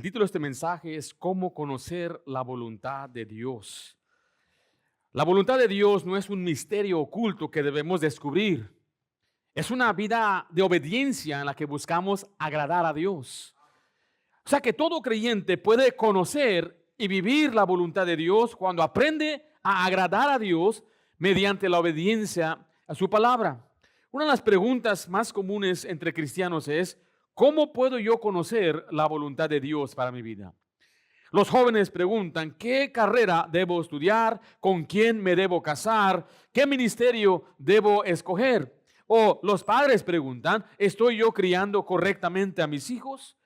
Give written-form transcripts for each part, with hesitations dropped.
El título de este mensaje es ¿Cómo conocer la voluntad de Dios? La voluntad de Dios no es un misterio oculto que debemos descubrir. Es una vida de obediencia en la que buscamos agradar a Dios. O sea que todo creyente puede conocer y vivir la voluntad de Dios cuando aprende a agradar a Dios mediante la obediencia a su palabra. Una de las preguntas más comunes entre cristianos es: ¿cómo puedo yo conocer la voluntad de Dios para mi vida? Los jóvenes preguntan: ¿qué carrera debo estudiar? ¿Con quién me debo casar? ¿Qué ministerio debo escoger? O los padres preguntan: ¿estoy yo criando correctamente a mis hijos?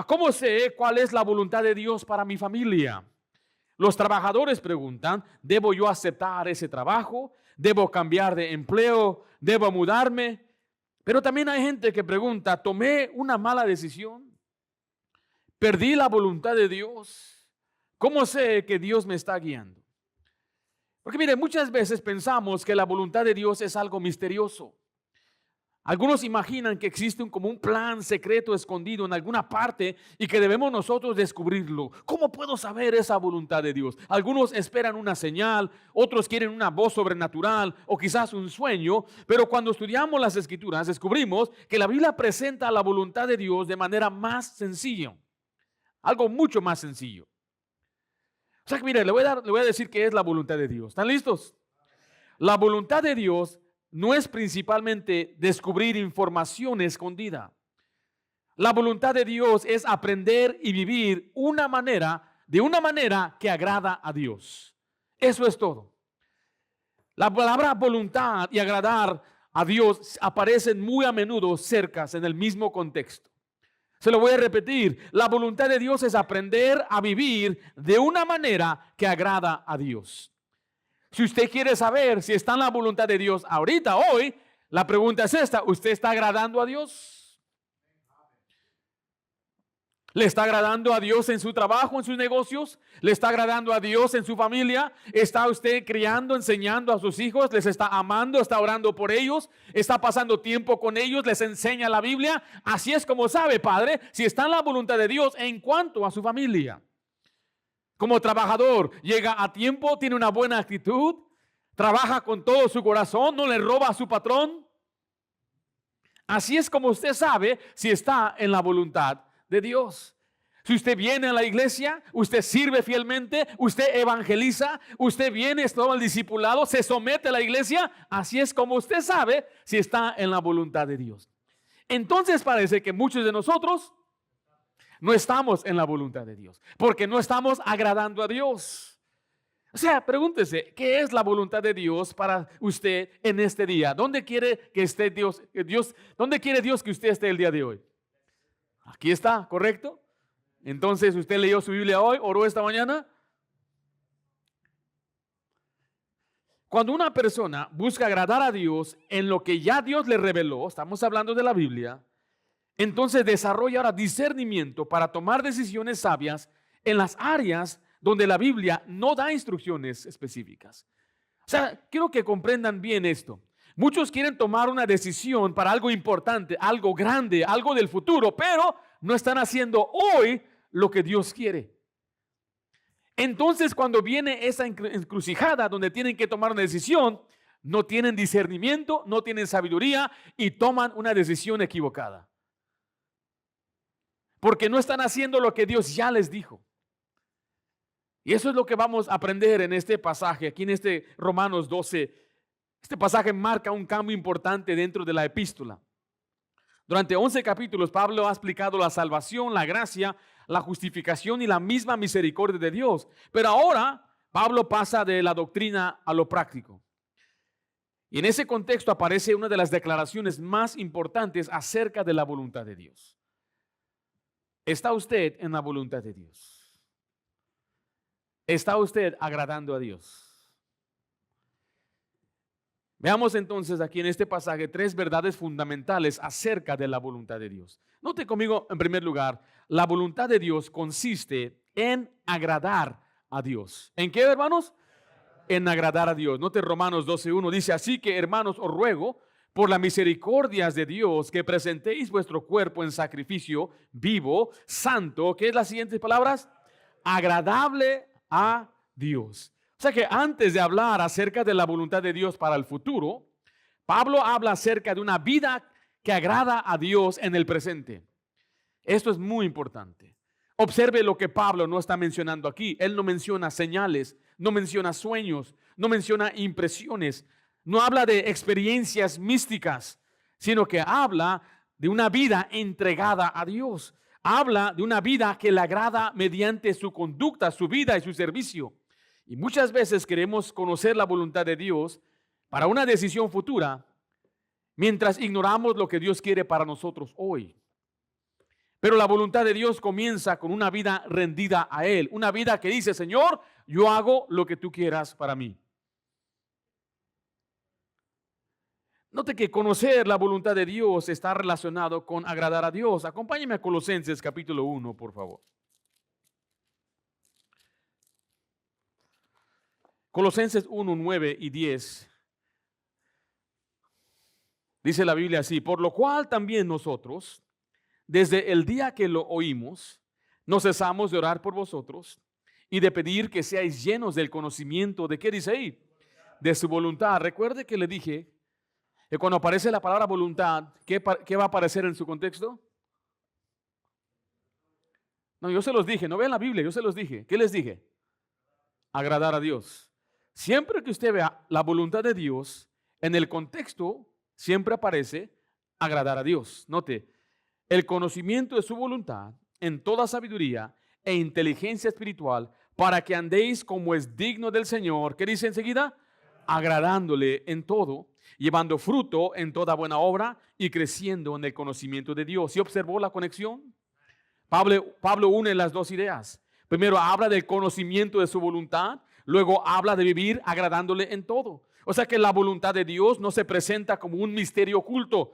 ¿Cómo sé cuál es la voluntad de Dios para mi familia? Los trabajadores preguntan: ¿debo yo aceptar ese trabajo? ¿Debo cambiar de empleo? ¿Debo mudarme? Pero también hay gente que pregunta: ¿tomé una mala decisión? ¿Perdí la voluntad de Dios? ¿Cómo sé que Dios me está guiando? Porque mire, muchas veces pensamos que la voluntad de Dios es algo misterioso. Algunos imaginan que existe como un plan secreto escondido en alguna parte y que debemos nosotros descubrirlo. ¿Cómo puedo saber esa voluntad de Dios? Algunos esperan una señal, otros quieren una voz sobrenatural o quizás un sueño, pero cuando estudiamos las Escrituras descubrimos que la Biblia presenta la voluntad de Dios de manera más sencilla, algo mucho más sencillo. O sea que mire, le voy a decir qué es la voluntad de Dios. ¿Están listos? La voluntad de Dios no es principalmente descubrir información escondida. La voluntad de Dios es aprender y vivir de una manera que agrada a Dios. Eso es todo. La palabra voluntad y agradar a Dios aparecen muy a menudo cercas en el mismo contexto. Se lo voy a repetir: la voluntad de Dios es aprender a vivir de una manera que agrada a Dios. Si usted quiere saber si está en la voluntad de Dios ahorita, hoy, la pregunta es esta: ¿usted está agradando a Dios? ¿Le está agradando a Dios en su trabajo, en sus negocios? ¿Le está agradando a Dios en su familia? ¿Está usted criando, enseñando a sus hijos? ¿Les está amando? ¿Está orando por ellos? ¿Está pasando tiempo con ellos? ¿Les enseña la Biblia? Así es como sabe, Padre, si está en la voluntad de Dios en cuanto a su familia. Como trabajador, llega a tiempo, tiene una buena actitud, trabaja con todo su corazón, no le roba a su patrón. Así es como usted sabe si está en la voluntad de Dios. Si usted viene a la iglesia, usted sirve fielmente, usted evangeliza, usted viene, toma el discipulado, se somete a la iglesia, así es como usted sabe si está en la voluntad de Dios. Entonces parece que muchos de nosotros no estamos en la voluntad de Dios, porque no estamos agradando a Dios. O sea, pregúntese, ¿qué es la voluntad de Dios para usted en este día? ¿Dónde quiere que esté Dios? ¿Dónde quiere Dios que usted esté el día de hoy? Aquí está, ¿correcto? Entonces, ¿usted leyó su Biblia hoy? ¿Oró esta mañana? Cuando una persona busca agradar a Dios en lo que ya Dios le reveló, estamos hablando de la Biblia, entonces desarrolla ahora discernimiento para tomar decisiones sabias en las áreas donde la Biblia no da instrucciones específicas. O sea, quiero que comprendan bien esto. Muchos quieren tomar una decisión para algo importante, algo grande, algo del futuro, pero no están haciendo hoy lo que Dios quiere. Entonces, cuando viene esa encrucijada donde tienen que tomar una decisión, no tienen discernimiento, no tienen sabiduría y toman una decisión equivocada. Porque no están haciendo lo que Dios ya les dijo. Y eso es lo que vamos a aprender en este pasaje, aquí en este Romanos 12. Este pasaje marca un cambio importante dentro de la epístola. Durante 11 capítulos, Pablo ha explicado la salvación, la gracia, la justificación y la misma misericordia de Dios. Pero ahora, Pablo pasa de la doctrina a lo práctico. Y en ese contexto aparece una de las declaraciones más importantes acerca de la voluntad de Dios. ¿Está usted en la voluntad de Dios? ¿Está usted agradando a Dios? Veamos entonces aquí en este pasaje 3 verdades fundamentales acerca de la voluntad de Dios. Note conmigo, en primer lugar, la voluntad de Dios consiste en agradar a Dios. ¿En qué, hermanos? En agradar a Dios. Note Romanos 12:1, dice: así que, hermanos, os ruego por las misericordias de Dios, que presentéis vuestro cuerpo en sacrificio vivo, santo, ¿qué es las siguientes palabras? Agradable a Dios. O sea que antes de hablar acerca de la voluntad de Dios para el futuro, Pablo habla acerca de una vida que agrada a Dios en el presente. Esto es muy importante. Observe lo que Pablo no está mencionando aquí. Él no menciona señales, no menciona sueños, no menciona impresiones, no habla de experiencias místicas, sino que habla de una vida entregada a Dios. Habla de una vida que le agrada mediante su conducta, su vida y su servicio. Y muchas veces queremos conocer la voluntad de Dios para una decisión futura, mientras ignoramos lo que Dios quiere para nosotros hoy. Pero la voluntad de Dios comienza con una vida rendida a Él, una vida que dice: Señor, yo hago lo que tú quieras para mí. Note que conocer la voluntad de Dios está relacionado con agradar a Dios. Acompáñeme a Colosenses capítulo 1, por favor. Colosenses 1, 9 y 10. Dice la Biblia así: por lo cual también nosotros, desde el día que lo oímos, no cesamos de orar por vosotros y de pedir que seáis llenos del conocimiento de, ¿qué dice ahí? De su voluntad. Recuerde que le dije que cuando aparece la palabra voluntad, ¿qué va a aparecer en su contexto? No, yo se los dije, no vean la Biblia, yo se los dije. ¿Qué les dije? Agradar a Dios. Siempre que usted vea la voluntad de Dios, en el contexto siempre aparece agradar a Dios. Note, el conocimiento de su voluntad en toda sabiduría e inteligencia espiritual, para que andéis como es digno del Señor. ¿Qué dice enseguida? Agradándole en todo, llevando fruto en toda buena obra y creciendo en el conocimiento de Dios. ¿Sí observó la conexión? Pablo une las dos ideas. Primero habla del conocimiento de su voluntad, luego habla de vivir agradándole en todo. O sea que la voluntad de Dios no se presenta como un misterio oculto.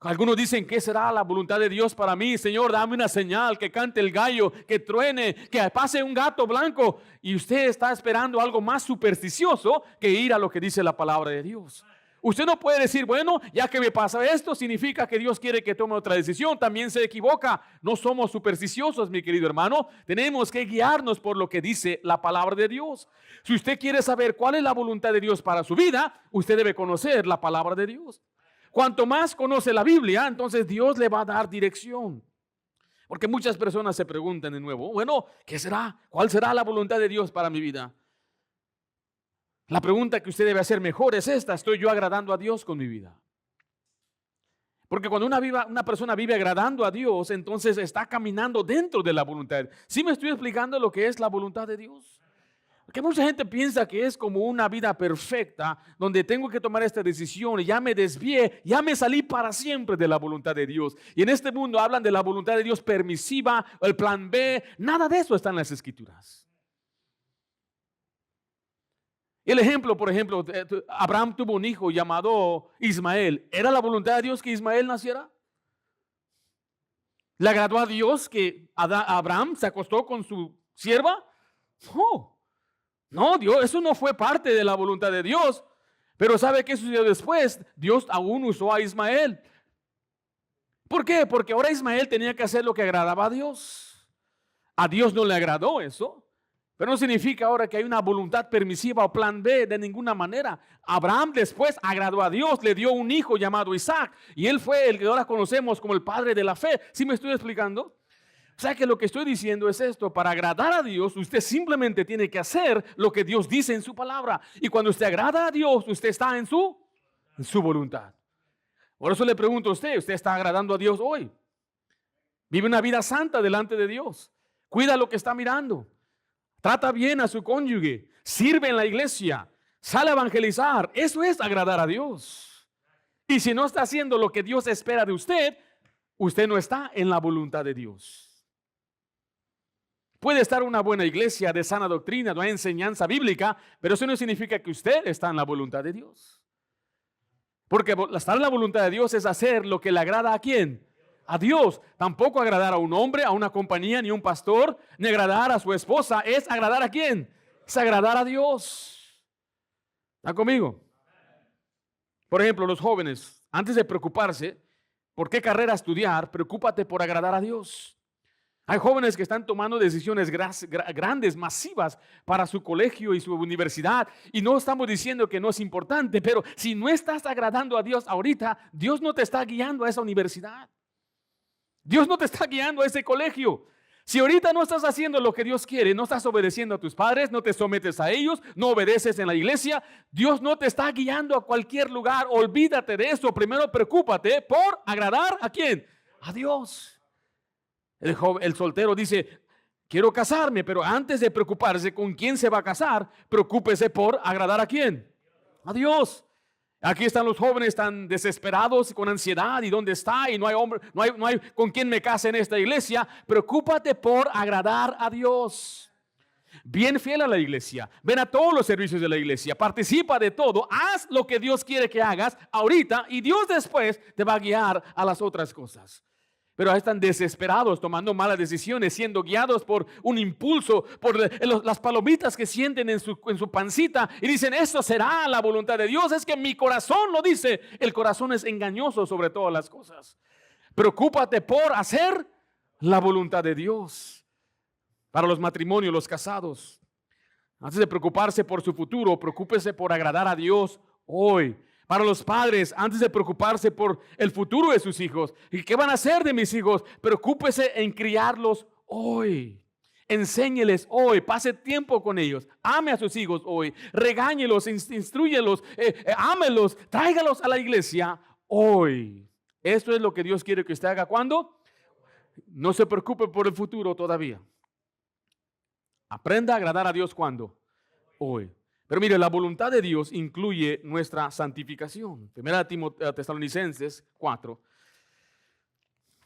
Algunos dicen: ¿qué será la voluntad de Dios para mí? Señor, dame una señal, que cante el gallo, que truene, que pase un gato blanco. Y usted está esperando algo más supersticioso que ir a lo que dice la palabra de Dios. Usted no puede decir: bueno, ya que me pasa esto, significa que Dios quiere que tome otra decisión. También se equivoca. No somos supersticiosos, mi querido hermano. Tenemos que guiarnos por lo que dice la palabra de Dios. Si usted quiere saber cuál es la voluntad de Dios para su vida, usted debe conocer la palabra de Dios. Cuanto más conoce la Biblia, entonces Dios le va a dar dirección. Porque muchas personas se preguntan de nuevo: bueno, ¿qué será? ¿Cuál será la voluntad de Dios para mi vida? La pregunta que usted debe hacer mejor es esta: ¿estoy yo agradando a Dios con mi vida? Porque cuando una persona vive agradando a Dios, entonces está caminando dentro de la voluntad. ¿Sí me estoy explicando lo que es la voluntad de Dios? Porque mucha gente piensa que es como una vida perfecta, donde tengo que tomar esta decisión y ya me desvié, ya me salí para siempre de la voluntad de Dios. Y en este mundo hablan de la voluntad de Dios permisiva, el plan B. Nada de eso está en las Escrituras. El ejemplo, por ejemplo, Abraham tuvo un hijo llamado Ismael. ¿Era la voluntad de Dios que Ismael naciera? ¿Le agradó a Dios que Abraham se acostó con su sierva? No, Dios, eso no fue parte de la voluntad de Dios. Pero ¿sabe qué sucedió después? Dios aún usó a Ismael. ¿Por qué? Porque ahora Ismael tenía que hacer lo que agradaba a Dios. A Dios no le agradó eso. Pero no significa ahora que hay una voluntad permisiva o plan B de ninguna manera. Abraham después agradó a Dios, le dio un hijo llamado Isaac. Y él fue el que ahora conocemos como el padre de la fe. ¿Sí me estoy explicando? O sea que lo que estoy diciendo es esto: para agradar a Dios, usted simplemente tiene que hacer lo que Dios dice en su palabra. Y cuando usted agrada a Dios, usted está en su voluntad. Por eso le pregunto a usted: ¿usted está agradando a Dios hoy? Vive una vida santa delante de Dios. Cuida lo que está mirando. Trata bien a su cónyuge. Sirve en la iglesia. Sale a evangelizar. Eso es agradar a Dios. Y si no está haciendo lo que Dios espera de usted, usted no está en la voluntad de Dios. Puede estar en una buena iglesia de sana doctrina, de enseñanza bíblica, pero eso no significa que usted está en la voluntad de Dios. Porque estar en la voluntad de Dios es hacer lo que le agrada a ¿quién? A Dios. Tampoco agradar a un hombre, a una compañía, ni a un pastor, ni agradar a su esposa. Es agradar a ¿quién? Es agradar a Dios. ¿Está conmigo? Por ejemplo, los jóvenes, antes de preocuparse por qué carrera estudiar, preocúpate por agradar a Dios. Hay jóvenes que están tomando decisiones grandes, masivas para su colegio y su universidad, y no estamos diciendo que no es importante, pero si no estás agradando a Dios ahorita, Dios no te está guiando a esa universidad. Dios no te está guiando a ese colegio. Si ahorita no estás haciendo lo que Dios quiere, no estás obedeciendo a tus padres, no te sometes a ellos, no obedeces en la iglesia, Dios no te está guiando a cualquier lugar. Olvídate de eso. Primero preocúpate por agradar ¿a quién? A Dios. El soltero dice, quiero casarme, pero antes de preocuparse con quién se va a casar, preocúpese por agradar ¿a quién? A Dios. Aquí están los jóvenes tan desesperados, con ansiedad, y dónde está, y no hay hombre, no hay con quién me case en esta iglesia. Preocúpate por agradar a Dios. Bien fiel a la iglesia, ven a todos los servicios de la iglesia, participa de todo, haz lo que Dios quiere que hagas ahorita, y Dios después te va a guiar a las otras cosas. Pero ahí están desesperados, tomando malas decisiones, siendo guiados por un impulso, por las palomitas que sienten en su pancita, y dicen, esto será la voluntad de Dios. Es que mi corazón lo dice. El corazón es engañoso sobre todas las cosas. Preocúpate por hacer la voluntad de Dios. Para los matrimonios, los casados, antes de preocuparse por su futuro, preocúpese por agradar a Dios hoy. Para los padres, antes de preocuparse por el futuro de sus hijos, ¿y qué van a hacer de mis hijos? Preocúpese en criarlos hoy. Enséñeles hoy, pase tiempo con ellos, ame a sus hijos hoy, regáñelos, instrúyelos, ámelos, tráigalos a la iglesia hoy. Esto es lo que Dios quiere que usted haga. ¿Cuándo? No se preocupe por el futuro todavía. Aprenda a agradar a Dios. ¿Cuándo? Hoy. Pero mire, la voluntad de Dios incluye nuestra santificación. Primera Tesalonicenses 4.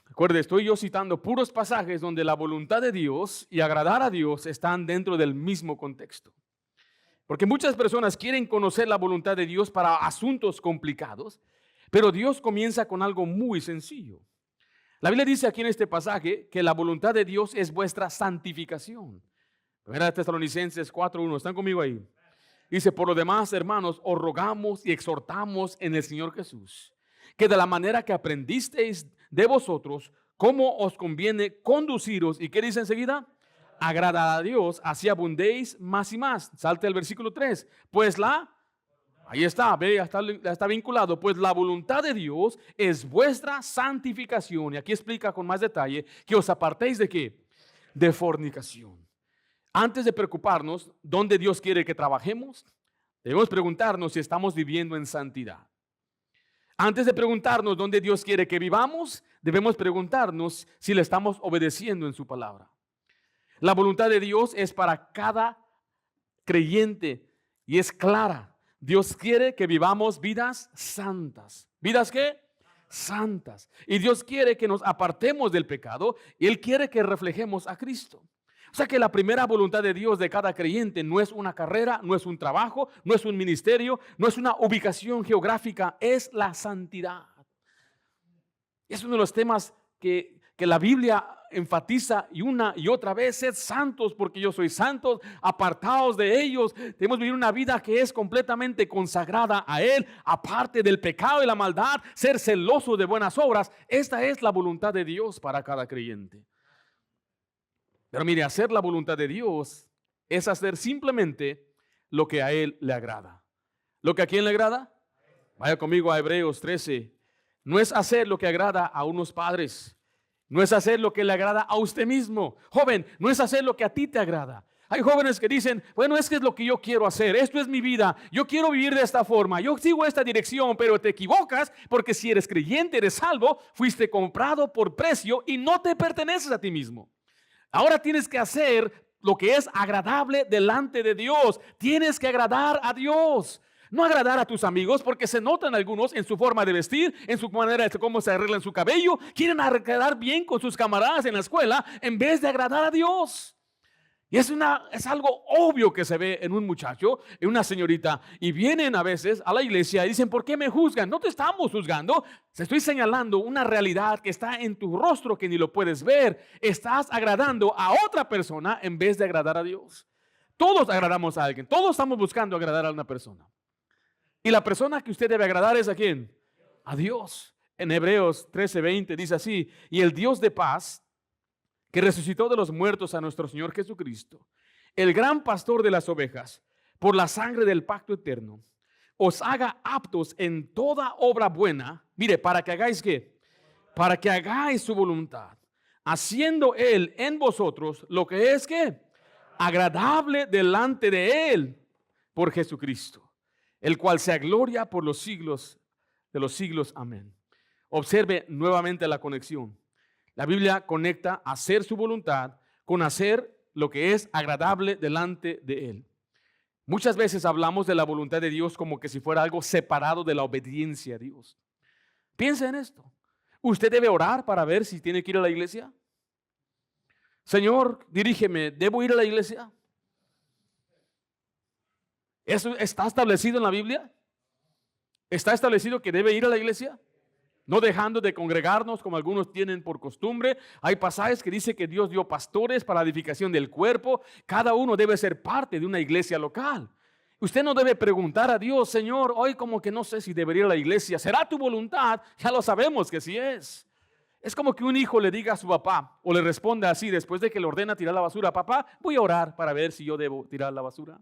Recuerde, estoy yo citando puros pasajes donde la voluntad de Dios y agradar a Dios están dentro del mismo contexto. Porque muchas personas quieren conocer la voluntad de Dios para asuntos complicados, pero Dios comienza con algo muy sencillo. La Biblia dice aquí en este pasaje que la voluntad de Dios es vuestra santificación. Primera Tesalonicenses 4:1. ¿Están conmigo ahí? Dice, por lo demás, hermanos, os rogamos y exhortamos en el Señor Jesús, que de la manera que aprendisteis de vosotros, cómo os conviene conduciros, ¿y qué dice enseguida? Agradar a Dios, así abundéis más y más. Salte al versículo 3. Pues ahí está, ve, está vinculado. Pues la voluntad de Dios es vuestra santificación. Y aquí explica con más detalle que os apartéis ¿de qué? De fornicación. Antes de preocuparnos dónde Dios quiere que trabajemos, debemos preguntarnos si estamos viviendo en santidad. Antes de preguntarnos dónde Dios quiere que vivamos, debemos preguntarnos si le estamos obedeciendo en su palabra. La voluntad de Dios es para cada creyente y es clara. Dios quiere que vivamos vidas santas. ¿Vidas qué? Santas. Y Dios quiere que nos apartemos del pecado y Él quiere que reflejemos a Cristo. O sea que la primera voluntad de Dios de cada creyente no es una carrera, no es un trabajo, no es un ministerio, no es una ubicación geográfica, es la santidad. Es uno de los temas que la Biblia enfatiza y una y otra vez: sed santos porque yo soy santo, apartados de ellos. Debemos vivir una vida que es completamente consagrada a Él, aparte del pecado y la maldad, ser celoso de buenas obras. Esta es la voluntad de Dios para cada creyente. Pero mire, hacer la voluntad de Dios es hacer simplemente lo que a Él le agrada. ¿Lo que a quién le agrada? Vaya conmigo a Hebreos 13. No es hacer lo que agrada a unos padres. No es hacer lo que le agrada a usted mismo. Joven, no es hacer lo que a ti te agrada. Hay jóvenes que dicen, bueno, es que es lo que yo quiero hacer. Esto es mi vida. Yo quiero vivir de esta forma. Yo sigo esta dirección, pero te equivocas porque si eres creyente, eres salvo, fuiste comprado por precio y no te perteneces a ti mismo. Ahora tienes que hacer lo que es agradable delante de Dios. Tienes que agradar a Dios. No agradar a tus amigos, porque se notan algunos en su forma de vestir, en su manera de cómo se arreglan su cabello. Quieren quedar bien con sus camaradas en la escuela en vez de agradar a Dios. Y es algo obvio que se ve en un muchacho, en una señorita, y vienen a veces a la iglesia y dicen, ¿por qué me juzgan? No te estamos juzgando, te estoy señalando una realidad que está en tu rostro que ni lo puedes ver. Estás agradando a otra persona en vez de agradar a Dios. Todos agradamos a alguien, todos estamos buscando agradar a una persona. Y la persona que usted debe agradar es ¿a quién? a Dios. En Hebreos 13:20 dice así: y el Dios de paz, que resucitó de los muertos a nuestro Señor Jesucristo, el gran pastor de las ovejas, por la sangre del pacto eterno, os haga aptos en toda obra buena. Mire, para que hagáis ¿qué? Para que hagáis su voluntad, haciendo Él en vosotros lo que es ¿qué? Agradable delante de Él por Jesucristo, el cual sea gloria por los siglos de los siglos. Amén. Observe nuevamente la conexión. La Biblia conecta hacer su voluntad con hacer lo que es agradable delante de Él. Muchas veces hablamos de la voluntad de Dios como que si fuera algo separado de la obediencia a Dios. Piensa en esto. ¿Usted debe orar para ver si tiene que ir a la iglesia? Señor, dirígeme, ¿debo ir a la iglesia? ¿Eso está establecido en la Biblia? ¿Está establecido que debe ir a la iglesia? No dejando de congregarnos como algunos tienen por costumbre. Hay pasajes que dice que Dios dio pastores para la edificación del cuerpo. Cada uno debe ser parte de una iglesia local. Usted no debe preguntar a Dios: Señor, hoy como que no sé si debería ir a la iglesia. ¿Será tu voluntad? Ya lo sabemos que sí es. Es como que un hijo le diga a su papá, o le responda así después de que le ordena tirar la basura: papá, voy a orar para ver si yo debo tirar la basura.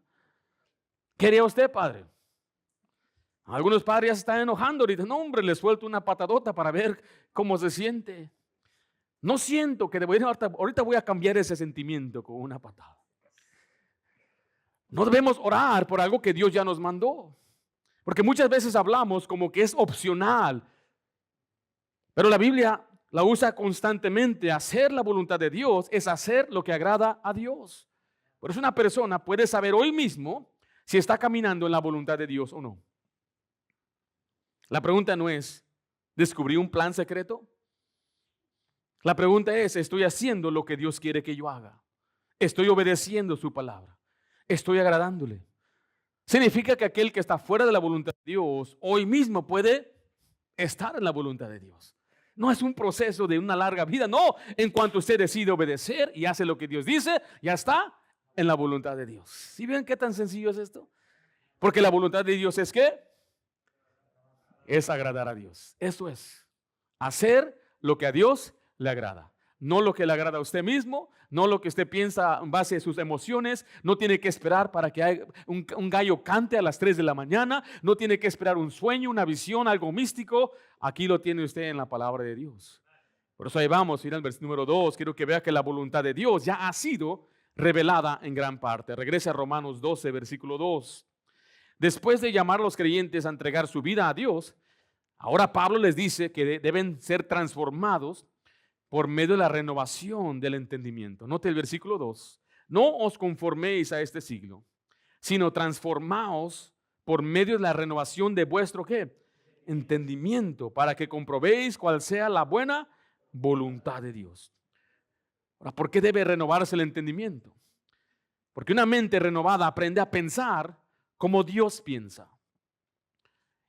¿Qué haría usted, padre? Algunos padres ya se están enojando ahorita. No, hombre, le suelto una patadota para ver cómo se siente. No siento que debo ir. Ahorita voy a cambiar ese sentimiento con una patada. No debemos orar por algo que Dios ya nos mandó, porque muchas veces hablamos como que es opcional, pero la Biblia la usa constantemente. Hacer la voluntad de Dios es hacer lo que agrada a Dios. Por eso una persona puede saber hoy mismo si está caminando en la voluntad de Dios o no. La pregunta no es: ¿descubrí un plan secreto? La pregunta es: ¿estoy haciendo lo que Dios quiere que yo haga? ¿Estoy obedeciendo su palabra? ¿Estoy agradándole? Significa que aquel que está fuera de la voluntad de Dios hoy mismo puede estar en la voluntad de Dios. No es un proceso de una larga vida. No, en cuanto usted decide obedecer y hace lo que Dios dice, ya está en la voluntad de Dios. ¿Sí ven qué tan sencillo es esto? Porque la voluntad de Dios es ¿qué? Es agradar a Dios. Eso es hacer lo que a Dios le agrada, no lo que le agrada a usted mismo, no lo que usted piensa en base a sus emociones. No tiene que esperar para que un gallo cante a las 3 de la mañana, no tiene que esperar un sueño, una visión, algo místico. Aquí lo tiene usted en la palabra de Dios. Por eso ahí vamos, ir al versículo número 2. Quiero que vea que la voluntad de Dios ya ha sido revelada en gran parte. Regrese a Romanos 12, versículo 2. Después de llamar a los creyentes a entregar su vida a Dios, ahora Pablo les dice que deben ser transformados por medio de la renovación del entendimiento. Note el versículo 2. No os conforméis a este siglo, sino transformaos por medio de la renovación de vuestro ¿qué? Entendimiento, para que comprobéis cuál sea la buena voluntad de Dios. Ahora, ¿por qué debe renovarse el entendimiento? Porque una mente renovada aprende a pensar como Dios piensa.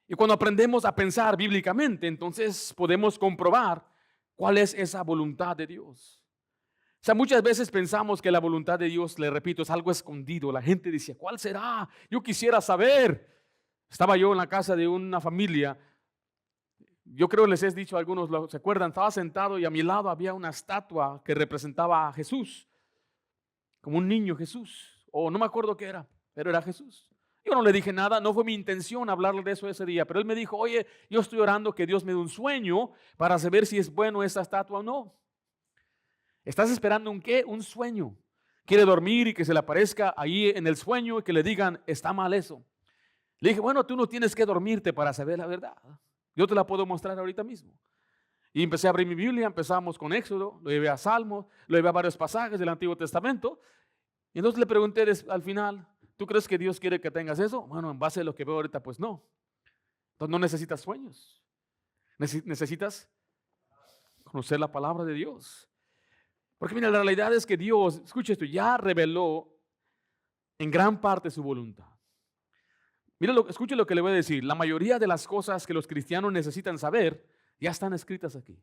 Y cuando aprendemos a pensar bíblicamente, entonces podemos comprobar cuál es esa voluntad de Dios. O sea, muchas veces pensamos que la voluntad de Dios, le repito, es algo escondido. La gente dice: ¿cuál será? Yo quisiera saber. Estaba yo en la casa de una familia. Yo creo les he dicho a algunos, ¿se acuerdan? Estaba sentado y a mi lado había una estatua que representaba a Jesús, como un niño Jesús, o no me acuerdo qué era, pero era Jesús. Yo no le dije nada, no fue mi intención hablarle de eso ese día, pero él me dijo: oye, yo estoy orando que Dios me dé un sueño para saber si es bueno esa estatua o no. ¿Estás esperando un qué? Un sueño. Quiere dormir y que se le aparezca ahí en el sueño y que le digan: está mal eso. Le dije: bueno, tú no tienes que dormirte para saber la verdad. Yo te la puedo mostrar ahorita mismo. Y empecé a abrir mi Biblia, empezamos con Éxodo, lo llevé a Salmos, lo llevé a varios pasajes del Antiguo Testamento. Y entonces le pregunté al final: ¿tú crees que Dios quiere que tengas eso? Bueno, en base a lo que veo ahorita, pues no. Entonces no necesitas sueños. Necesitas conocer la palabra de Dios. Porque mira, la realidad es que Dios, escuche esto, ya reveló en gran parte su voluntad. Mira, escuche lo que le voy a decir. La mayoría de las cosas que los cristianos necesitan saber ya están escritas aquí.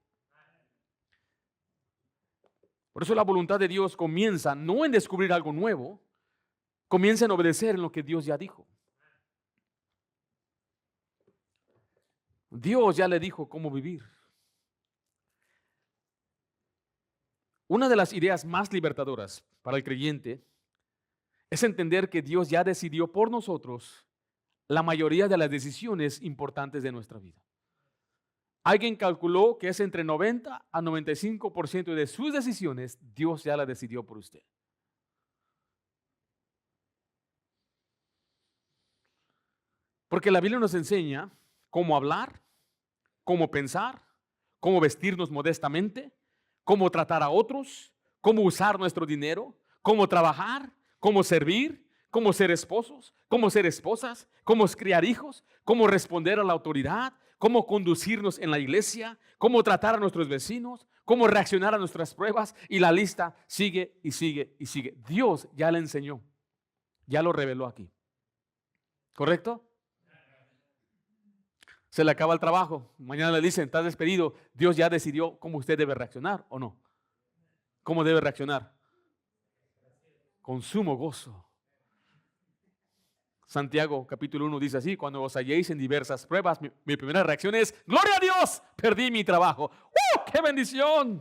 Por eso la voluntad de Dios comienza no en descubrir algo nuevo, comienza en obedecer en lo que Dios ya dijo. Dios ya le dijo cómo vivir. Una de las ideas más libertadoras para el creyente es entender que Dios ya decidió por nosotros la mayoría de las decisiones importantes de nuestra vida. Alguien calculó que es entre 90 a 95% de sus decisiones, Dios ya las decidió por usted. Porque la Biblia nos enseña cómo hablar, cómo pensar, cómo vestirnos modestamente, cómo tratar a otros, cómo usar nuestro dinero, cómo trabajar, cómo servir, cómo ser esposos, cómo ser esposas, cómo criar hijos, cómo responder a la autoridad, cómo conducirnos en la iglesia, cómo tratar a nuestros vecinos, cómo reaccionar a nuestras pruebas, y la lista sigue y sigue y sigue. Dios ya le enseñó, ya lo reveló aquí. ¿Correcto? Se le acaba el trabajo, mañana le dicen, estás despedido. Dios ya decidió cómo usted debe reaccionar, ¿o no? ¿Cómo debe reaccionar? Con sumo gozo. Santiago capítulo 1 dice así: cuando os halléis en diversas pruebas, mi primera reacción es: ¡gloria a Dios! Perdí mi trabajo. ¡Qué bendición!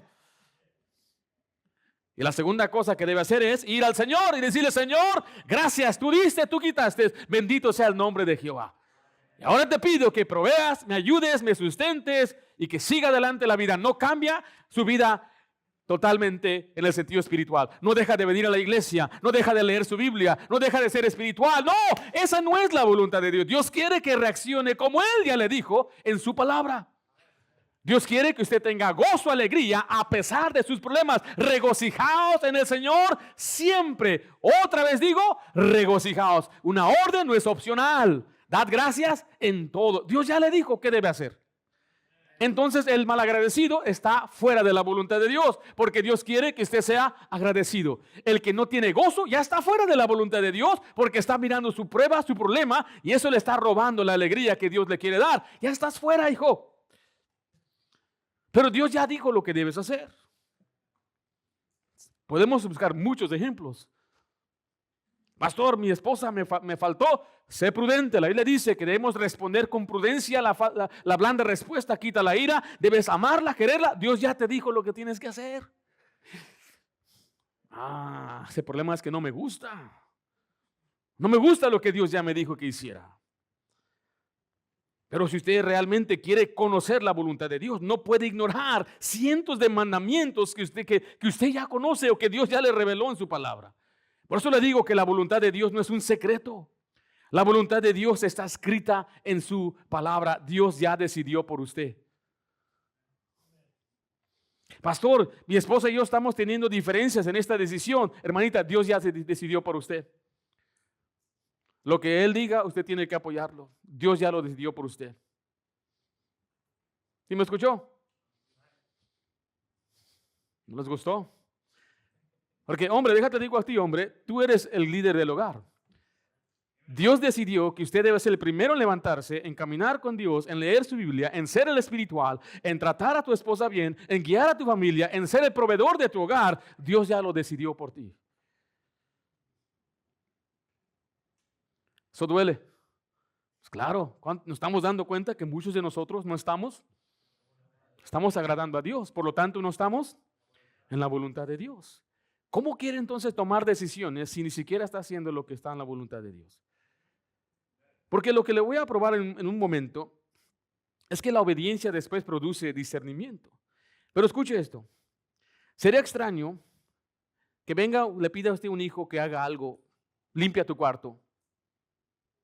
Y la segunda cosa que debe hacer es ir al Señor y decirle: Señor, gracias, tú diste, tú quitaste, bendito sea el nombre de Jehová. Y ahora te pido que proveas, me ayudes, me sustentes y que siga adelante la vida. No cambia su vida totalmente en el sentido espiritual. No deja de venir a la iglesia, no deja de leer su Biblia, no deja de ser espiritual. No, esa no es la voluntad de Dios. Dios quiere que reaccione como Él ya le dijo en su palabra. Dios quiere que usted tenga gozo, alegría a pesar de sus problemas. Regocijaos en el Señor siempre. Otra vez digo, regocijaos. Una orden no es opcional. Dad gracias en todo. Dios ya le dijo qué debe hacer. Entonces el malagradecido está fuera de la voluntad de Dios, porque Dios quiere que usted sea agradecido. El que no tiene gozo ya está fuera de la voluntad de Dios, porque está mirando su prueba, su problema, y eso le está robando la alegría que Dios le quiere dar. Ya estás fuera, hijo. Pero Dios ya dijo lo que debes hacer. Podemos buscar muchos ejemplos. Pastor, mi esposa me faltó. Sé prudente. La Biblia dice que debemos responder con prudencia. La blanda respuesta quita la ira. Debes amarla, quererla. Dios ya te dijo lo que tienes que hacer. Ese problema es que no me gusta. No me gusta lo que Dios ya me dijo que hiciera. Pero si usted realmente quiere conocer la voluntad de Dios, no puede ignorar cientos de mandamientos que usted ya conoce o que Dios ya le reveló en su palabra. Por eso le digo que la voluntad de Dios no es un secreto. La voluntad de Dios está escrita en su palabra. Dios ya decidió por usted. Pastor, mi esposa y yo estamos teniendo diferencias en esta decisión. Hermanita, Dios ya decidió por usted. Lo que Él diga, usted tiene que apoyarlo. Dios ya lo decidió por usted. ¿Sí me escuchó? ¿No les gustó? Porque, hombre, déjate digo a ti, hombre, tú eres el líder del hogar. Dios decidió que usted debe ser el primero en levantarse, en caminar con Dios, en leer su Biblia, en ser el espiritual, en tratar a tu esposa bien, en guiar a tu familia, en ser el proveedor de tu hogar. Dios ya lo decidió por ti. Eso duele. Pues claro, nos estamos dando cuenta que muchos de nosotros no estamos agradando a Dios. Por lo tanto, no estamos en la voluntad de Dios. ¿Cómo quiere entonces tomar decisiones si ni siquiera está haciendo lo que está en la voluntad de Dios? Porque lo que le voy a probar en un momento es que la obediencia después produce discernimiento. Pero escuche esto. Sería extraño que venga, le pida a usted un hijo que haga algo, limpia tu cuarto,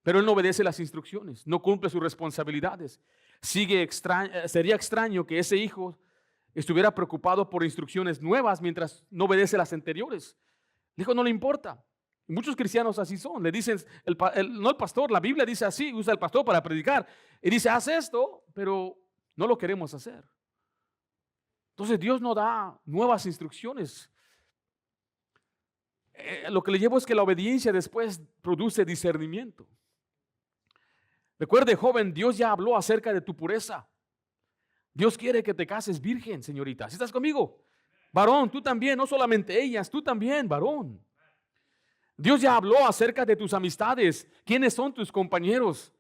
pero él no obedece las instrucciones, no cumple sus responsabilidades. Sería extraño que ese hijo estuviera preocupado por instrucciones nuevas mientras no obedece las anteriores. El hijo no le importa. Y muchos cristianos así son. Le dicen, no el pastor, la Biblia dice así, usa el pastor para predicar. Y dice, haz esto, pero no lo queremos hacer. Entonces Dios no da nuevas instrucciones. Lo que le llevo es que la obediencia después produce discernimiento. Recuerde, joven, Dios ya habló acerca de tu pureza. Dios quiere que te cases virgen, señorita. ¿Sí estás conmigo? Varón, tú también, no solamente ellas, tú también, varón. Dios ya habló acerca de tus amistades. ¿Quiénes son tus compañeros?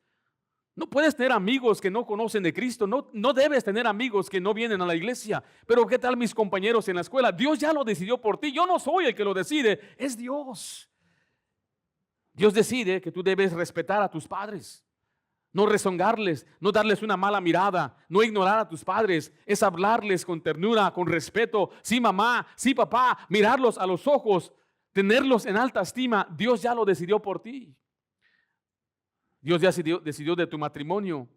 No puedes tener amigos que no conocen de Cristo. No debes tener amigos que no vienen a la iglesia. Pero ¿qué tal mis compañeros en la escuela? Dios ya lo decidió por ti. Yo no soy el que lo decide, es Dios. Dios decide que tú debes respetar a tus padres. No rezongarles, no darles una mala mirada, no ignorar a tus padres. Es hablarles con ternura, con respeto. Sí, mamá, sí, papá. Mirarlos a los ojos, tenerlos en alta estima. Dios ya lo decidió por ti. Dios ya decidió de tu matrimonio,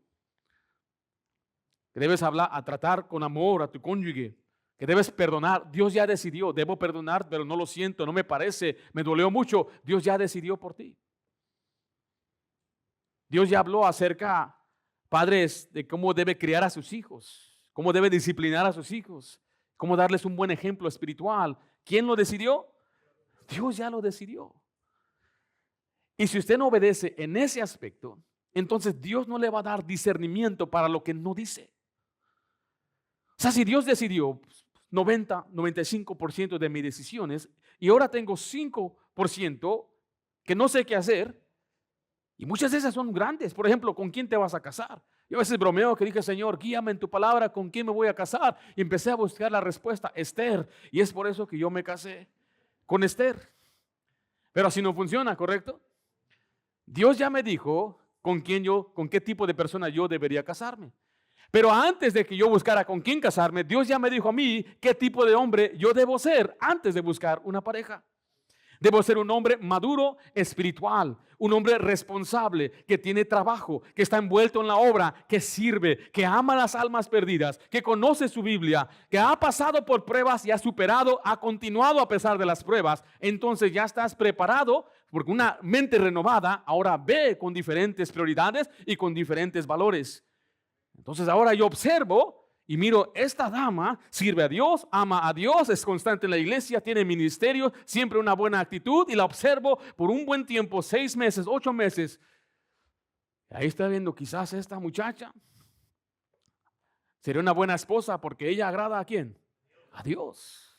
que debes tratar con amor a tu cónyuge, que debes perdonar. Dios ya decidió, debo perdonar, pero no lo siento, no me parece, me dolió mucho. Dios ya decidió por ti. Dios ya habló acerca, padres, de cómo debe criar a sus hijos, cómo debe disciplinar a sus hijos, cómo darles un buen ejemplo espiritual. ¿Quién lo decidió? Dios ya lo decidió. Y si usted no obedece en ese aspecto, entonces Dios no le va a dar discernimiento para lo que no dice. O sea, si Dios decidió 95% de mis decisiones y ahora tengo 5% que no sé qué hacer, y muchas de esas son grandes. Por ejemplo, ¿con quién te vas a casar? Yo a veces bromeo que dije, Señor, guíame en tu palabra, ¿con quién me voy a casar? Y empecé a buscar la respuesta, Esther. Y es por eso que yo me casé con Esther. Pero así no funciona, ¿correcto? Dios ya me dijo con qué tipo de persona yo debería casarme. Pero antes de que yo buscara con quién casarme, Dios ya me dijo a mí qué tipo de hombre yo debo ser antes de buscar una pareja. Debo ser un hombre maduro espiritual, un hombre responsable, que tiene trabajo, que está envuelto en la obra, que sirve, que ama las almas perdidas, que conoce su Biblia, que ha pasado por pruebas y ha superado, ha continuado a pesar de las pruebas. Entonces ya estás preparado, porque una mente renovada ahora ve con diferentes prioridades y con diferentes valores. Entonces ahora yo observo y miro, esta dama sirve a Dios, ama a Dios, es constante en la iglesia, tiene ministerio, siempre una buena actitud, y la observo por un buen tiempo, 6 meses, 8 meses. Ahí está viendo, quizás esta muchacha sería una buena esposa porque ella agrada ¿a quién? A Dios.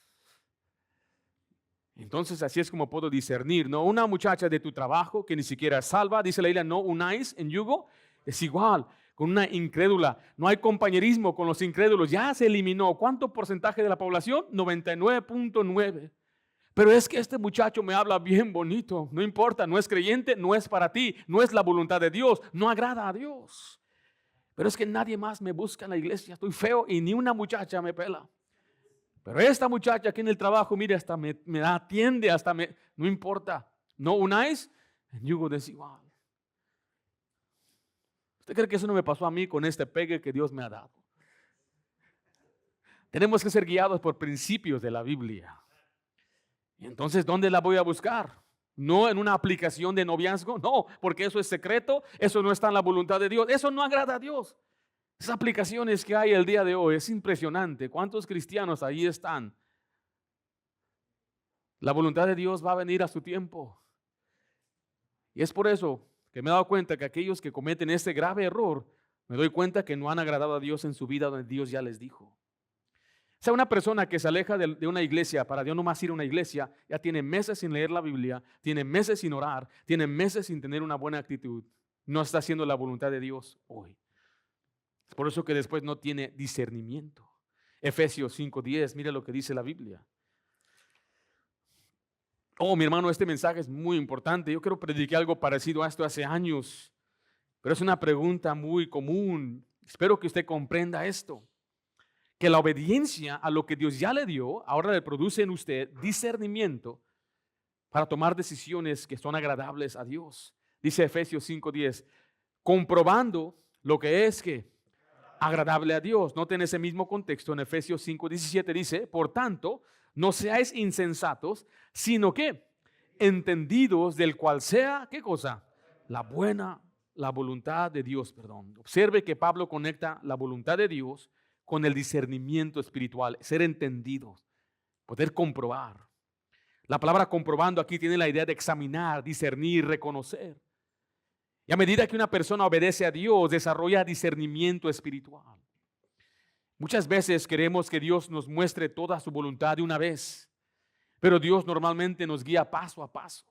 Entonces así es como puedo discernir, ¿no? Una muchacha de tu trabajo que ni siquiera es salva, dice la Biblia, no unáis en yugo, es igual con una incrédula. No hay compañerismo con los incrédulos. Ya se eliminó. ¿Cuánto porcentaje de la población? 99.9. Pero es que este muchacho me habla bien bonito. No importa, no es creyente, no es para ti, no es la voluntad de Dios, no agrada a Dios. Pero es que nadie más me busca en la iglesia. Estoy feo y ni una muchacha me pela. Pero esta muchacha aquí en el trabajo, mire, hasta me atiende, no importa. No unáis en yugo desigual. ¿Usted cree que eso no me pasó a mí con este pegue que Dios me ha dado? Tenemos que ser guiados por principios de la Biblia. Y entonces, ¿dónde la voy a buscar? No en una aplicación de noviazgo, no, porque eso es secreto, eso no está en la voluntad de Dios, eso no agrada a Dios. Esas aplicaciones que hay el día de hoy, es impresionante. ¿Cuántos cristianos ahí están? La voluntad de Dios va a venir a su tiempo. Y es por eso que me he dado cuenta que aquellos que cometen este grave error, me doy cuenta que no han agradado a Dios en su vida donde Dios ya les dijo. O sea, una persona que se aleja de una iglesia para Dios nomás ir a una iglesia, ya tiene meses sin leer la Biblia, tiene meses sin orar, tiene meses sin tener una buena actitud. No está haciendo la voluntad de Dios hoy. Es por eso que después no tiene discernimiento. Efesios 5:10, mire lo que dice la Biblia. Oh, mi hermano, este mensaje es muy importante. Yo quiero predicar algo parecido a esto hace años, pero es una pregunta muy común. Espero que usted comprenda esto, que la obediencia a lo que Dios ya le dio, ahora le produce en usted discernimiento para tomar decisiones que son agradables a Dios. Dice Efesios 5:10, comprobando lo que es que agradable a Dios. Noten ese mismo contexto en Efesios 5:17 dice, por tanto, no seáis insensatos, sino que entendidos del cual sea, ¿qué cosa? La voluntad de Dios, perdón. Observe que Pablo conecta la voluntad de Dios con el discernimiento espiritual, ser entendidos, poder comprobar. La palabra comprobando aquí tiene la idea de examinar, discernir, reconocer. Y a medida que una persona obedece a Dios, desarrolla discernimiento espiritual. Muchas veces queremos que Dios nos muestre toda su voluntad de una vez, pero Dios normalmente nos guía paso a paso.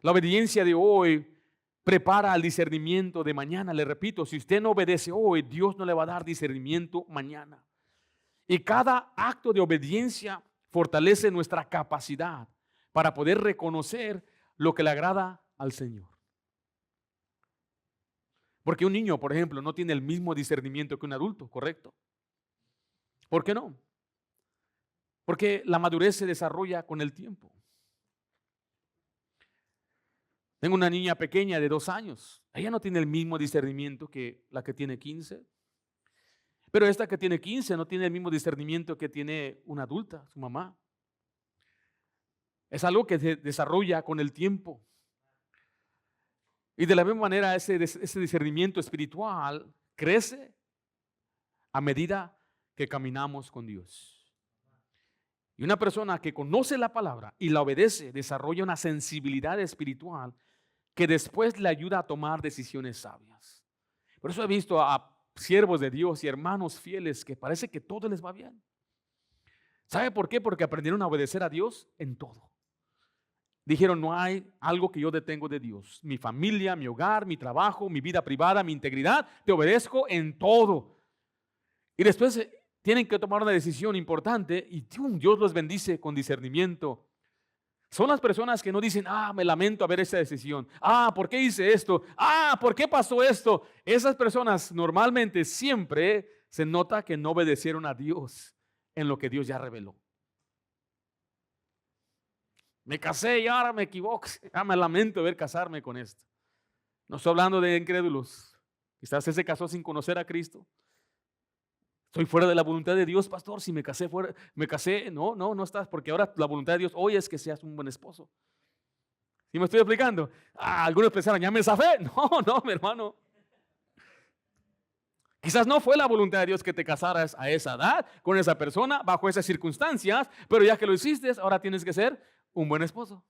La obediencia de hoy prepara el discernimiento de mañana. Le repito, si usted no obedece hoy, Dios no le va a dar discernimiento mañana. Y cada acto de obediencia fortalece nuestra capacidad para poder reconocer lo que le agrada al Señor. Porque un niño, por ejemplo, no tiene el mismo discernimiento que un adulto, ¿correcto? ¿Por qué no? Porque la madurez se desarrolla con el tiempo. Tengo una niña pequeña de 2 años. Ella no tiene el mismo discernimiento que la que tiene 15. Pero esta que tiene 15 no tiene el mismo discernimiento que tiene una adulta, su mamá. Es algo que se desarrolla con el tiempo. Y de la misma manera ese discernimiento espiritual crece a medida que caminamos con Dios. Y una persona que conoce la palabra y la obedece desarrolla una sensibilidad espiritual que después le ayuda a tomar decisiones sabias. Por eso he visto a siervos de Dios y hermanos fieles que parece que todo les va bien. ¿Sabe por qué? Porque aprendieron a obedecer a Dios en todo. Dijeron, no hay algo que yo detengo de Dios. Mi familia, mi hogar, mi trabajo, mi vida privada, mi integridad, te obedezco en todo. Y después tienen que tomar una decisión importante y Dios los bendice con discernimiento. Son las personas que no dicen, me lamento haber esa decisión. ¿Por qué hice esto? ¿Por qué pasó esto? Esas personas normalmente siempre se nota que no obedecieron a Dios en lo que Dios ya reveló. Me casé y ahora me equivoco. Me lamento haber casarme con esto. No estoy hablando de incrédulos. Quizás se casó sin conocer a Cristo. Estoy fuera de la voluntad de Dios, pastor. Si me casé fuera, no estás, porque ahora la voluntad de Dios hoy es que seas un buen esposo. ¿Sí me estoy explicando? Algunos pensaron, ya me zafé. No, mi hermano. Quizás no fue la voluntad de Dios que te casaras a esa edad, con esa persona, bajo esas circunstancias, pero ya que lo hiciste, ahora tienes que ser un buen esposo.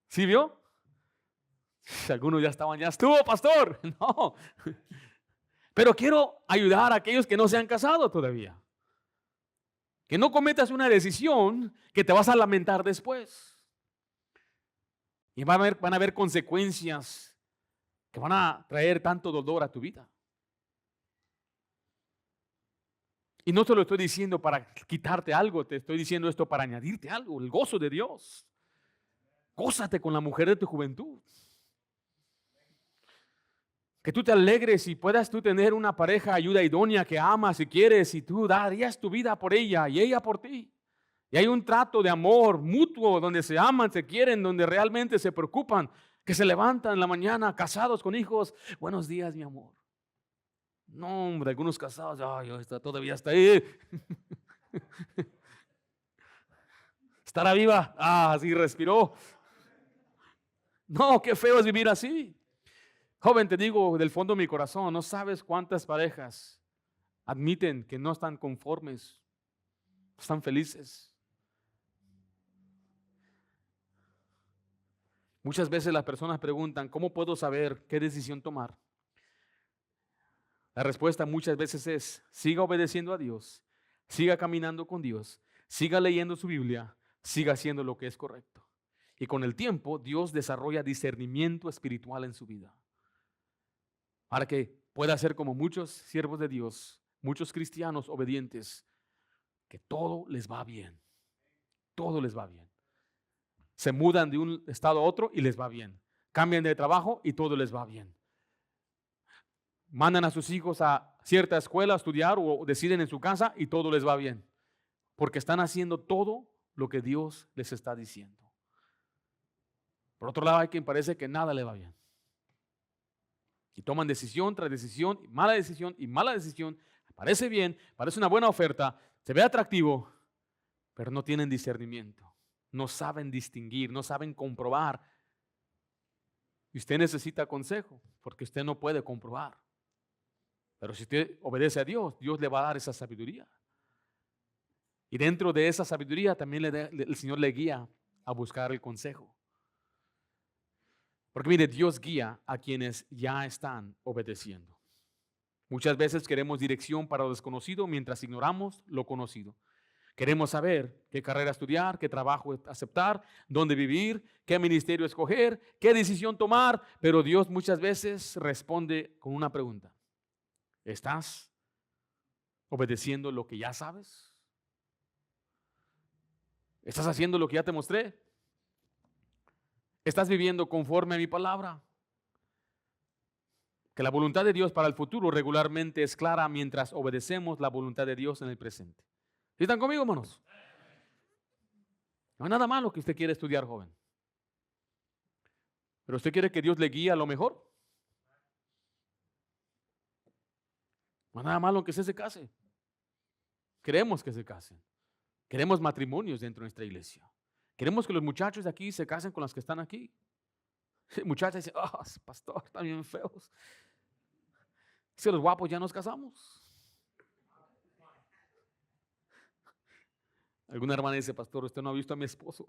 ¿Sí vio? Algunos ya estaban, ya estuvo, pastor. No. Pero quiero ayudar a aquellos que no se han casado todavía. Que no cometas una decisión que te vas a lamentar después. Y van a haber consecuencias que van a traer tanto dolor a tu vida. Y no te lo estoy diciendo para quitarte algo, te estoy diciendo esto para añadirte algo, el gozo de Dios. Gózate con la mujer de tu juventud. Que tú te alegres y puedas tú tener una pareja ayuda idónea que amas si quieres y tú darías tu vida por ella y ella por ti. Y hay un trato de amor mutuo donde se aman, se quieren, donde realmente se preocupan, que se levantan en la mañana casados con hijos. Buenos días, mi amor. No, hombre, algunos casados, todavía está ahí. ¿Estará viva? Sí respiró. No, qué feo es vivir así. Joven, te digo del fondo de mi corazón, no sabes cuántas parejas admiten que no están conformes, no están felices. Muchas veces las personas preguntan, ¿cómo puedo saber qué decisión tomar? La respuesta muchas veces es, siga obedeciendo a Dios, siga caminando con Dios, siga leyendo su Biblia, siga haciendo lo que es correcto. Y con el tiempo, Dios desarrolla discernimiento espiritual en su vida. Para que pueda ser como muchos siervos de Dios, muchos cristianos obedientes, que todo les va bien. Todo les va bien. Se mudan de un estado a otro y les va bien. Cambian de trabajo y todo les va bien. Mandan a sus hijos a cierta escuela a estudiar o deciden en su casa y todo les va bien. Porque están haciendo todo lo que Dios les está diciendo. Por otro lado, hay quien parece que nada le va bien. Y toman decisión tras decisión, mala decisión y mala decisión. Parece bien, parece una buena oferta, se ve atractivo, pero no tienen discernimiento. No saben distinguir, no saben comprobar. Y usted necesita consejo, porque usted no puede comprobar. Pero si usted obedece a Dios, Dios le va a dar esa sabiduría. Y dentro de esa sabiduría también el Señor le guía a buscar el consejo. Porque mire, Dios guía a quienes ya están obedeciendo. Muchas veces queremos dirección para lo desconocido mientras ignoramos lo conocido. Queremos saber qué carrera estudiar, qué trabajo aceptar, dónde vivir, qué ministerio escoger, qué decisión tomar, pero Dios muchas veces responde con una pregunta. ¿Estás obedeciendo lo que ya sabes? ¿Estás haciendo lo que ya te mostré? ¿Estás viviendo conforme a mi palabra? Que la voluntad de Dios para el futuro regularmente es clara mientras obedecemos la voluntad de Dios en el presente. ¿Sí están conmigo, hermanos? No hay nada malo que usted quiera estudiar, joven. Pero usted quiere que Dios le guíe a lo mejor. No hay nada malo que usted se case. Queremos que se casen. Queremos matrimonios dentro de nuestra iglesia. Queremos que los muchachos de aquí se casen con las que están aquí. Muchachas dicen, oh, pastor, están bien feos. Si los guapos ya nos casamos. Alguna hermana dice, pastor, usted no ha visto a mi esposo.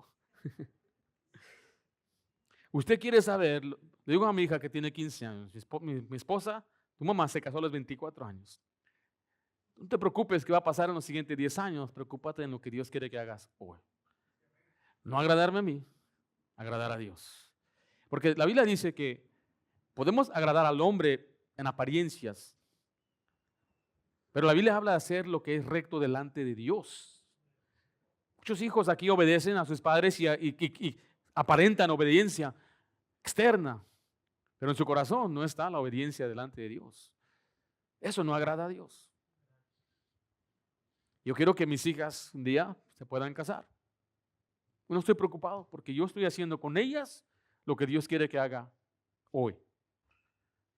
Usted quiere saber, le digo a mi hija que tiene 15 años, mi esposa, tu mamá se casó a los 24 años. No te preocupes qué va a pasar en los siguientes 10 años, preocúpate en lo que Dios quiere que hagas hoy. No agradarme a mí, agradar a Dios. Porque la Biblia dice que podemos agradar al hombre en apariencias, pero la Biblia habla de hacer lo que es recto delante de Dios. Muchos hijos aquí obedecen a sus padres y aparentan obediencia externa, pero en su corazón no está la obediencia delante de Dios. Eso no agrada a Dios. Yo quiero que mis hijas un día se puedan casar. No estoy preocupado porque yo estoy haciendo con ellas lo que Dios quiere que haga hoy.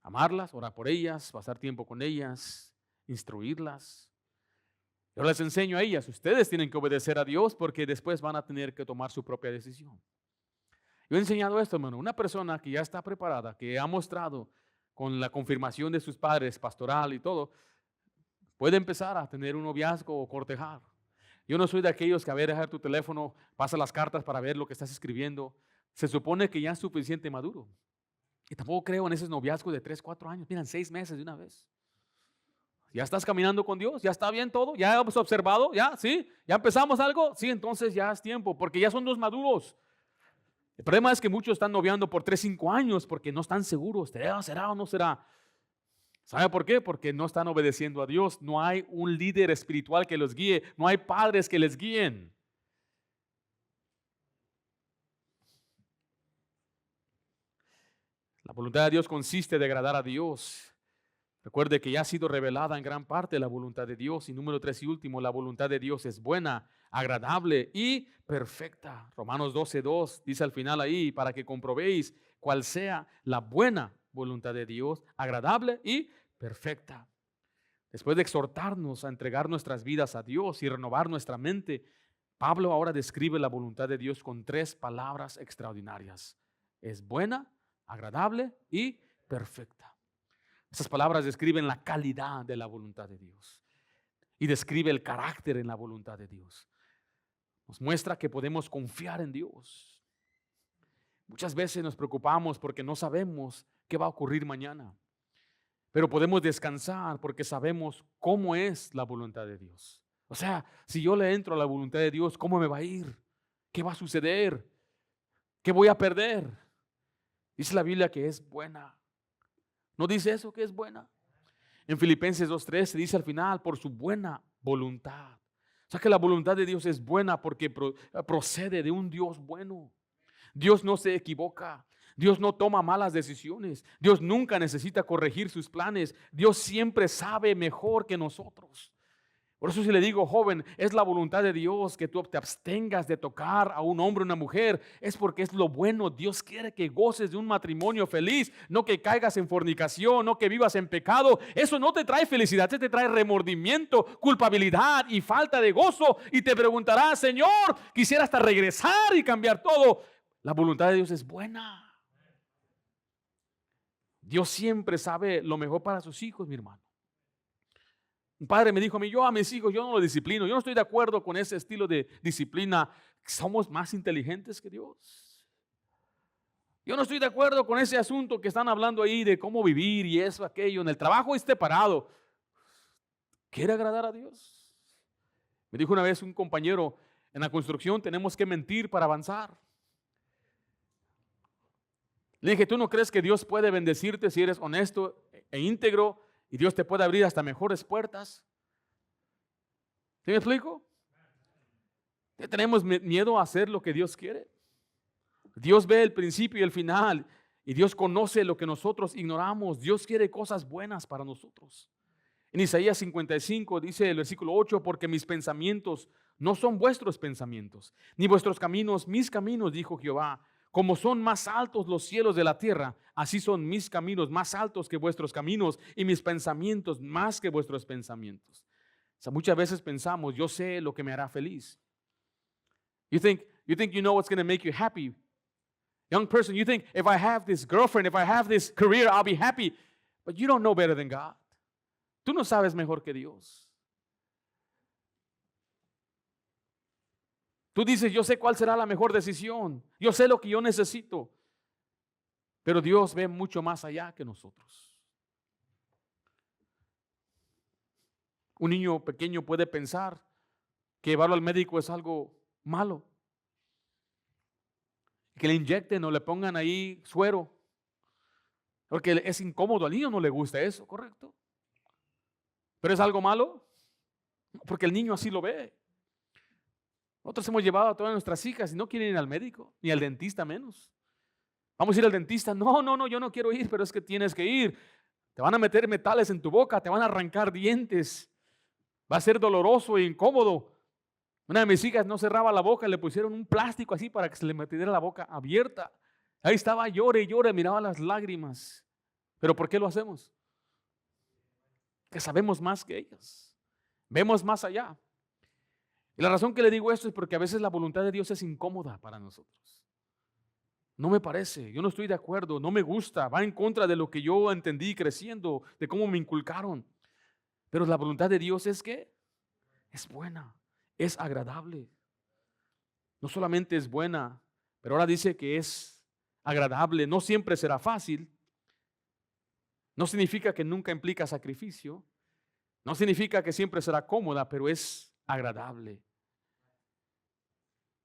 Amarlas, orar por ellas, pasar tiempo con ellas, instruirlas. Yo les enseño a ellas, ustedes tienen que obedecer a Dios porque después van a tener que tomar su propia decisión. Yo he enseñado esto, hermano. Una persona que ya está preparada, que ha mostrado con la confirmación de sus padres, pastoral y todo, puede empezar a tener un noviazgo o cortejar. Yo no soy de aquellos que a ver, dejar tu teléfono, pasa las cartas para ver lo que estás escribiendo. Se supone que ya es suficiente maduro. Y tampoco creo en esos noviazgos de 3, 4 años. Miran, 6 meses de una vez. ¿Ya estás caminando con Dios? ¿Ya está bien todo? ¿Ya hemos observado? ¿Ya? ¿Sí? ¿Ya empezamos algo? Sí, entonces ya es tiempo, porque ya son 2 maduros. El problema es que muchos están noviando por 3, 5 años porque no están seguros. ¿Será o no será? ¿Sabe por qué? Porque no están obedeciendo a Dios. No hay un líder espiritual que los guíe. No hay padres que les guíen. La voluntad de Dios consiste de agradar a Dios. Recuerde que ya ha sido revelada en gran parte la voluntad de Dios. Y número 3 y último, la voluntad de Dios es buena, agradable y perfecta. Romanos 12:2 dice al final ahí, para que comprobéis cuál sea la buena voluntad de Dios, agradable y perfecta. Después de exhortarnos a entregar nuestras vidas a Dios y renovar nuestra mente, Pablo ahora describe la voluntad de Dios con 3 palabras extraordinarias. Es buena, agradable y perfecta. Esas palabras describen la calidad de la voluntad de Dios y describe el carácter en la voluntad de Dios. Nos muestra que podemos confiar en Dios. Muchas veces nos preocupamos porque no sabemos qué va a ocurrir mañana, pero podemos descansar porque sabemos cómo es la voluntad de Dios. O sea, si yo le entro a la voluntad de Dios, ¿cómo me va a ir? ¿Qué va a suceder? ¿Qué voy a perder? Dice la Biblia que es buena. ¿No dice eso que es buena? En Filipenses 2:3 se dice al final, por su buena voluntad. O sea que la voluntad de Dios es buena porque procede de un Dios bueno. Dios no se equivoca. Dios no toma malas decisiones. Dios nunca necesita corregir sus planes. Dios siempre sabe mejor que nosotros. Por eso si le digo, joven, es la voluntad de Dios que tú te abstengas de tocar a un hombre o una mujer, es porque es lo bueno. Dios quiere que goces de un matrimonio feliz, no que caigas en fornicación, no que vivas en pecado. Eso no te trae felicidad, te trae remordimiento, culpabilidad y falta de gozo. Y te preguntarás, Señor, quisiera hasta regresar y cambiar todo. La voluntad de Dios es buena. Dios siempre sabe lo mejor para sus hijos, mi hermano. Un padre me dijo a mí, yo a mis hijos, yo no los disciplino. Yo no estoy de acuerdo con ese estilo de disciplina. Somos más inteligentes que Dios. Yo no estoy de acuerdo con ese asunto que están hablando ahí de cómo vivir y eso, aquello. En el trabajo esté parado. ¿Quiere agradar a Dios? Me dijo una vez un compañero, en la construcción tenemos que mentir para avanzar. Le dije, ¿tú no crees que Dios puede bendecirte si eres honesto e íntegro y Dios te puede abrir hasta mejores puertas? ¿Sí me explico? Tenemos miedo a hacer lo que Dios quiere. Dios ve el principio y el final y Dios conoce lo que nosotros ignoramos. Dios quiere cosas buenas para nosotros. En Isaías 55 dice el versículo 8, porque mis pensamientos no son vuestros pensamientos, ni vuestros caminos mis caminos, dijo Jehová. Como son más altos los cielos de la tierra, así son mis caminos más altos que vuestros caminos y mis pensamientos más que vuestros pensamientos. O sea, muchas veces pensamos, yo sé lo que me hará feliz. You think you know what's going to make you happy. Young person, you think if I have this girlfriend, if I have this career, I'll be happy. But you don't know better than God. Tú no sabes mejor que Dios. Tú dices, yo sé cuál será la mejor decisión. Yo sé lo que yo necesito. Pero Dios ve mucho más allá que nosotros. Un niño pequeño puede pensar que llevarlo al médico es algo malo. Que le inyecten o le pongan ahí suero. Porque es incómodo. Al niño no le gusta eso, ¿correcto? ¿Pero es algo malo? Porque el niño así lo ve. Nosotros hemos llevado a todas nuestras hijas y no quieren ir al médico, ni al dentista menos. Vamos a ir al dentista. No, yo no quiero ir, pero es que tienes que ir. Te van a meter metales en tu boca, te van a arrancar dientes. Va a ser doloroso e incómodo. Una de mis hijas no cerraba la boca, le pusieron un plástico así para que se le metiera la boca abierta. Ahí estaba, llore y llore, miraba las lágrimas. ¿Pero por qué lo hacemos? Que sabemos más que ellas. Vemos más allá. Y la razón que le digo esto es porque a veces la voluntad de Dios es incómoda para nosotros. No me parece, yo no estoy de acuerdo, no me gusta, va en contra de lo que yo entendí creciendo, de cómo me inculcaron. Pero la voluntad de Dios es que es buena, es agradable. No solamente es buena, pero ahora dice que es agradable. No siempre será fácil. No significa que nunca implica sacrificio. No significa que siempre será cómoda, pero es agradable.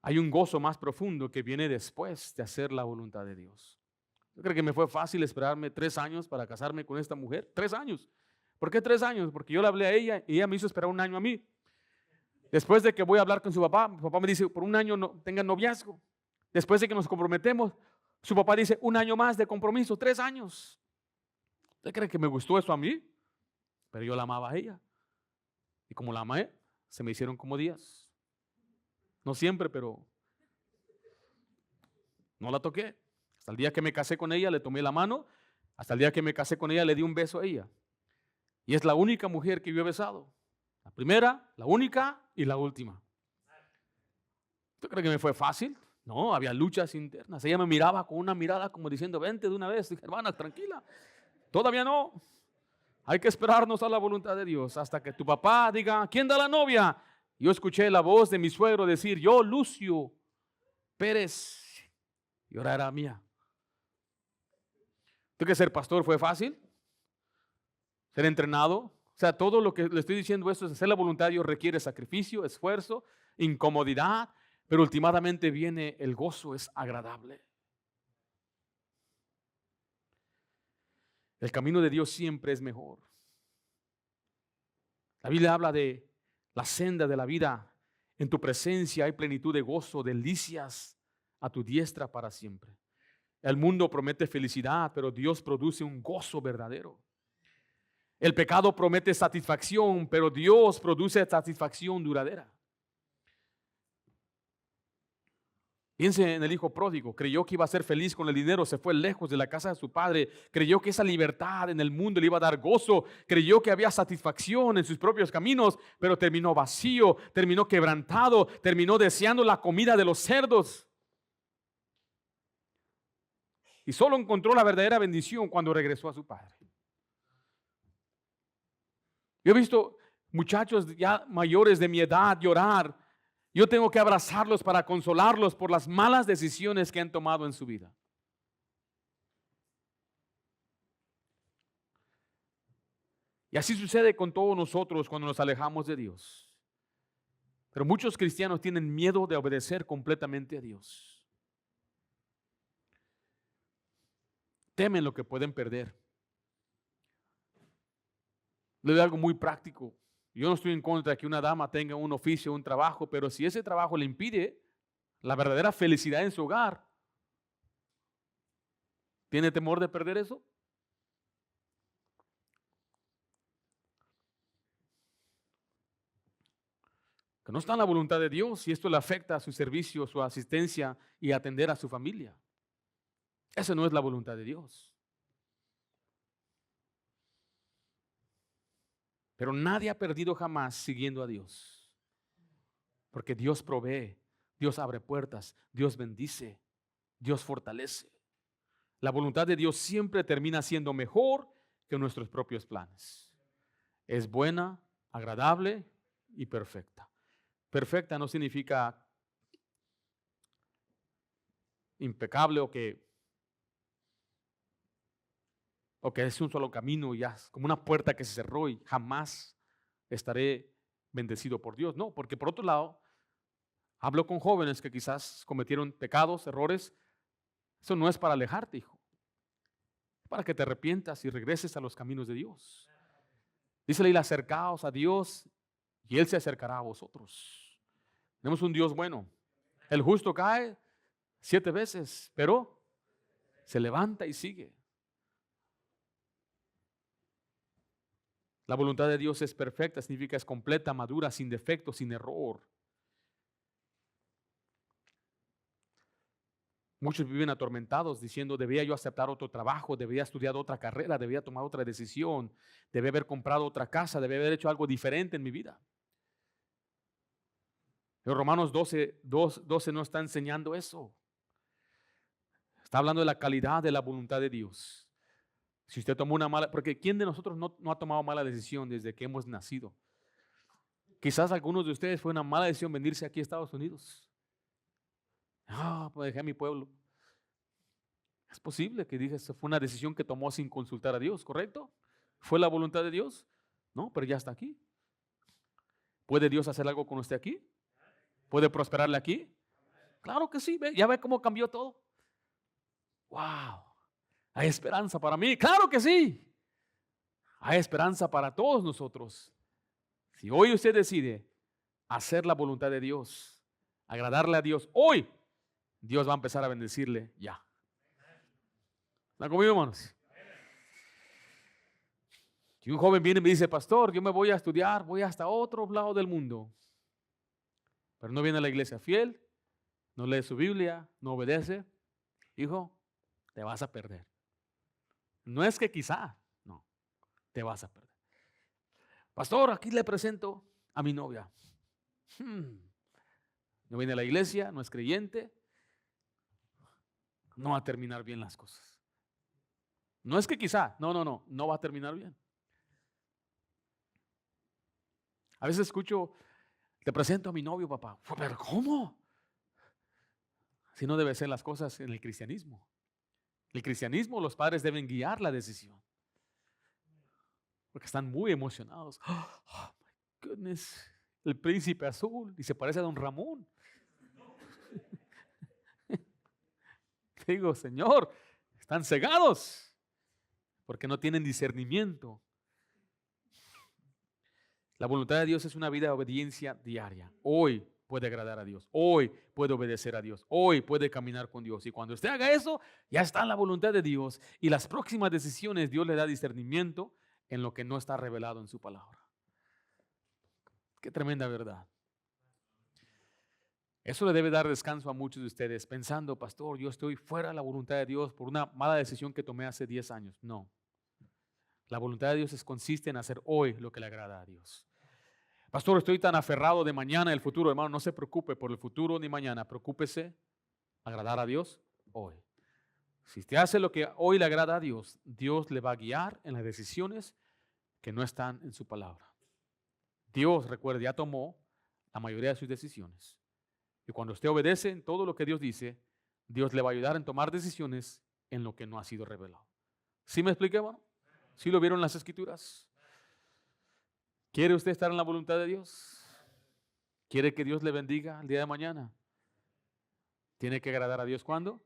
Hay un gozo más profundo que viene después de hacer la voluntad de Dios. Yo creo que me fue fácil esperarme 3 años para casarme con esta mujer. 3 años. ¿Por qué 3 años? Porque yo le hablé a ella y ella me hizo esperar 1 año a mí. Después de que voy a hablar con su papá, mi papá me dice, por 1 año no tengan noviazgo. Después de que nos comprometemos, su papá dice, 1 año más de compromiso, 3 años. ¿Usted cree que me gustó eso a mí? Pero yo la amaba a ella. Y como la amé, se me hicieron como días. No siempre, pero no la toqué. Hasta el día que me casé con ella, le tomé la mano. Hasta el día que me casé con ella, le di un beso a ella. Y es la única mujer que yo he besado. La primera, la única y la última. ¿Tú crees que me fue fácil? No, había luchas internas. Ella me miraba con una mirada como diciendo, vente de una vez. Dije, hermana, tranquila. Todavía no. Hay que esperarnos a la voluntad de Dios hasta que tu papá diga, ¿quién da la novia? Yo escuché la voz de mi suegro decir, yo, Lucio Pérez. Y ahora era mía. ¿Tú que ser pastor fue fácil? ¿Ser entrenado? O sea, todo lo que le estoy diciendo esto es hacer la voluntad de Dios requiere sacrificio, esfuerzo, incomodidad, pero últimamente viene el gozo, es agradable. El camino de Dios siempre es mejor. La Biblia habla de la senda de la vida. En tu presencia hay plenitud de gozo, delicias a tu diestra para siempre. El mundo promete felicidad, pero Dios produce un gozo verdadero. El pecado promete satisfacción, pero Dios produce satisfacción duradera. Piense en el hijo pródigo, creyó que iba a ser feliz con el dinero, se fue lejos de la casa de su padre, creyó que esa libertad en el mundo le iba a dar gozo, creyó que había satisfacción en sus propios caminos, pero terminó vacío, terminó quebrantado, terminó deseando la comida de los cerdos. Y solo encontró la verdadera bendición cuando regresó a su padre. Yo he visto muchachos ya mayores de mi edad llorar. Yo tengo que abrazarlos para consolarlos por las malas decisiones que han tomado en su vida. Y así sucede con todos nosotros cuando nos alejamos de Dios. Pero muchos cristianos tienen miedo de obedecer completamente a Dios. Temen lo que pueden perder. Le doy algo muy práctico. Yo no estoy en contra de que una dama tenga un oficio, un trabajo, pero si ese trabajo le impide la verdadera felicidad en su hogar, ¿tiene temor de perder eso? Que no está en la voluntad de Dios y esto le afecta a su servicio, su asistencia y atender a su familia. Esa no es la voluntad de Dios. Pero nadie ha perdido jamás siguiendo a Dios. Porque Dios provee, Dios abre puertas, Dios bendice, Dios fortalece. La voluntad de Dios siempre termina siendo mejor que nuestros propios planes. Es buena, agradable y perfecta. Perfecta no significa impecable o que es un solo camino y ya, es como una puerta que se cerró y jamás estaré bendecido por Dios. No, porque por otro lado, hablo con jóvenes que quizás cometieron pecados, errores. Eso no es para alejarte, hijo. Es para que te arrepientas y regreses a los caminos de Dios. Dice la Biblia, acercaos a Dios y Él se acercará a vosotros. Tenemos un Dios bueno. El justo cae 7 veces, pero se levanta y sigue. La voluntad de Dios es perfecta, significa es completa, madura, sin defecto, sin error. Muchos viven atormentados diciendo, debía yo aceptar otro trabajo, debía estudiar otra carrera, debía tomar otra decisión, debía haber comprado otra casa, debía haber hecho algo diferente en mi vida. Pero Romanos 12 no está enseñando eso. Está hablando de la calidad de la voluntad de Dios. Si usted tomó una mala, porque ¿quién de nosotros no ha tomado mala decisión desde que hemos nacido? Quizás algunos de ustedes fue una mala decisión venirse aquí a Estados Unidos. Pues dejé a mi pueblo. Es posible que digas, fue una decisión que tomó sin consultar a Dios, ¿correcto? ¿Fue la voluntad de Dios? No, pero ya está aquí. ¿Puede Dios hacer algo con usted aquí? ¿Puede prosperarle aquí? Claro que sí, ya ve cómo cambió todo. ¡Wow! Hay esperanza para mí, claro que sí. Hay esperanza para todos nosotros. Si hoy usted decide hacer la voluntad de Dios, agradarle a Dios, hoy Dios va a empezar a bendecirle ya. ¿Están conmigo, hermanos? Si un joven viene y me dice, pastor, yo me voy a estudiar, voy hasta otro lado del mundo, pero no viene a la iglesia fiel, no lee su Biblia, no obedece, hijo, te vas a perder. No es que quizá, no, te vas a perder. Pastor, aquí le presento a mi novia. No viene a la iglesia, no es creyente, no va a terminar bien las cosas. No es que quizá, no va a terminar bien. A veces escucho, te presento a mi novio, papá. Pero ¿cómo? Si no deben ser las cosas en el cristianismo. El cristianismo, los padres deben guiar la decisión. Porque están muy emocionados. Oh my goodness, el príncipe azul y se parece a don Ramón. Digo, Señor, están cegados porque no tienen discernimiento. La voluntad de Dios es una vida de obediencia diaria. Hoy puede agradar a Dios. Hoy puede obedecer a Dios. Hoy puede caminar con Dios. Y cuando usted haga eso, ya está en la voluntad de Dios. Y las próximas decisiones, Dios le da discernimiento en lo que no está revelado en su palabra. Qué tremenda verdad. Eso le debe dar descanso a muchos de ustedes pensando, pastor, yo estoy fuera de la voluntad de Dios por una mala decisión que tomé hace 10 años. No. La voluntad de Dios consiste en hacer hoy lo que le agrada a Dios. Pastor, estoy tan aferrado de mañana, el futuro. Hermano, no se preocupe por el futuro ni mañana. Preocúpese agradar a Dios hoy. Si usted hace lo que hoy le agrada a Dios, Dios le va a guiar en las decisiones que no están en su palabra. Dios, recuerde, ya tomó la mayoría de sus decisiones. Y cuando usted obedece en todo lo que Dios dice, Dios le va a ayudar en tomar decisiones en lo que no ha sido revelado. ¿Sí me expliqué, hermano? ¿Sí lo vieron en las Escrituras? ¿Quiere usted estar en la voluntad de Dios? ¿Quiere que Dios le bendiga el día de mañana? ¿Tiene que agradar a Dios cuándo?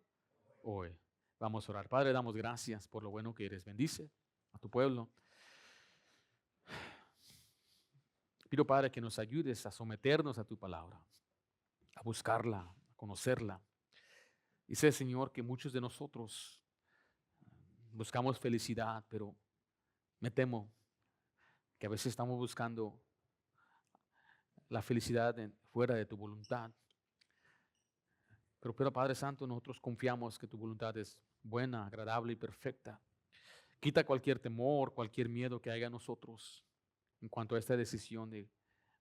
Hoy. Vamos a orar. Padre, damos gracias por lo bueno que eres. Bendice a tu pueblo. Pido, Padre, que nos ayudes a someternos a tu palabra, a buscarla, a conocerla. Y sé, Señor, que muchos de nosotros buscamos felicidad, pero me temo que a veces estamos buscando la felicidad fuera de tu voluntad. Pero Padre Santo, nosotros confiamos que tu voluntad es buena, agradable y perfecta. Quita cualquier temor, cualquier miedo que haya en nosotros en cuanto a esta decisión de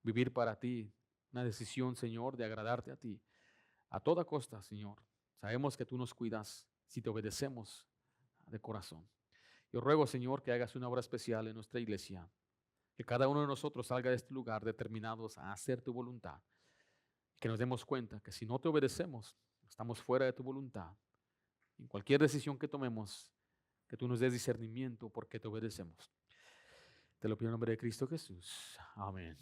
vivir para ti. Una decisión, Señor, de agradarte a ti a toda costa, Señor. Sabemos que tú nos cuidas si te obedecemos de corazón. Yo ruego, Señor, que hagas una obra especial en nuestra iglesia. Que cada uno de nosotros salga de este lugar determinados a hacer tu voluntad. Que nos demos cuenta que si no te obedecemos, estamos fuera de tu voluntad. En cualquier decisión que tomemos, que tú nos des discernimiento porque te obedecemos. Te lo pido en nombre de Cristo Jesús. Amén.